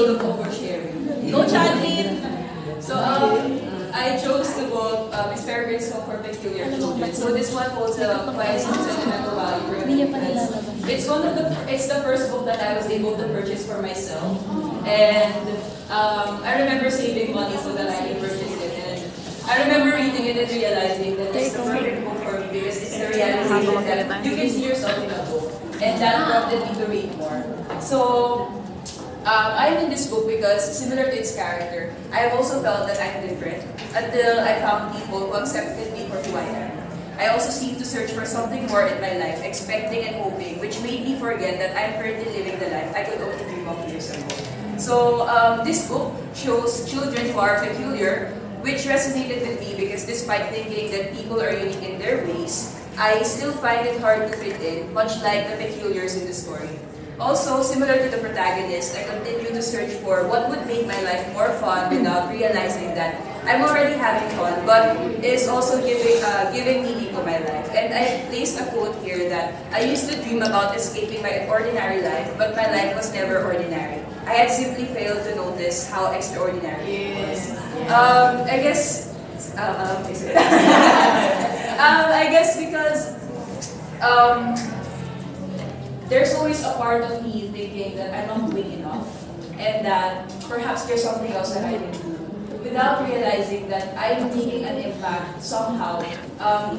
of oversharing. Go, Chadlin! So, I chose the book, Experiments for Peculiar Children. So this one holds a quite sentimental value for me. It's the first book that I was able to purchase for myself. And I remember saving money so that I can purchase it. And I remember reading it and realizing that it's the perfect book for me because it's the realization that you can see yourself in a book. And that prompted me to read more. So, I'm in this book because, similar to its character, I have also felt that I'm different until I found people who accepted me for who I am. I also seemed to search for something more in my life, expecting and hoping, which made me forget that I'm currently living the life I could only dream of years ago. So, this book shows children who are peculiar, which resonated with me because despite thinking that people are unique in their ways, I still find it hard to fit in, much like the peculiars in the story. Also, similar to the protagonist, I continue to search for what would make my life more fun without realizing that I'm already having fun, but is also giving meaning to my life. And I placed a quote here that I used to dream about escaping my ordinary life, but my life was never ordinary. I had simply failed to notice how extraordinary it was. I guess, I guess because there's always a part of me thinking that I'm not doing enough and that perhaps there's something else that I can do without realizing that I'm making an impact somehow,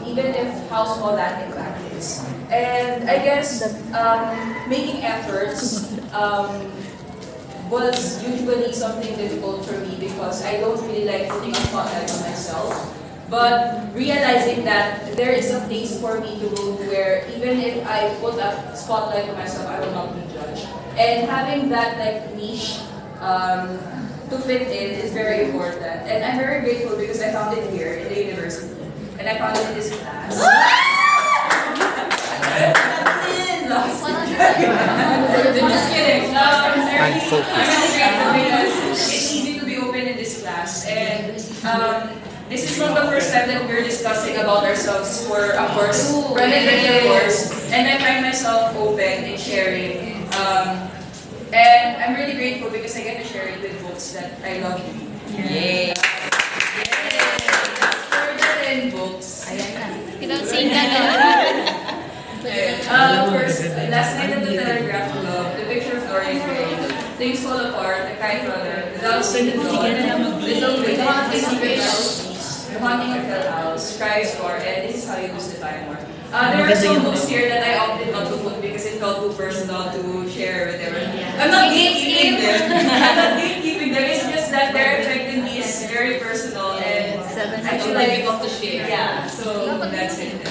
even if how small that impact is. And I guess making efforts was usually something difficult for me because I don't really like putting a spotlight on myself. But realizing that there is a place for me to go where even if I put a spotlight on myself, I will not be judged. And having that like niche to fit in is very important. And I'm very grateful because I found it here in the university. And I found it in this class. Just kidding. I'm really grateful because it's easy to be open in this class. And this is not the first time that we're discussing about ourselves for a course, preliminary course, and I find myself open in sharing. And I'm really grateful because I get to share it with books that I love to read. Yay! Yay! And books. You don't sing that. First, last night at the Telegraph Club, the picture of Dorian Gray, Things Fall Apart, The Kind Brother, The Dogs in the Dawn, Little Big The Haunting of Hill House, Cry Score, and This Is How You Lose the Time More. There are some books here that I opted not to put because it felt too personal to share with everyone. I'm not gatekeeping them. I'm not gatekeeping them. It's just that their effect in me is very personal and I feel like I got to share. Yeah, so that's it.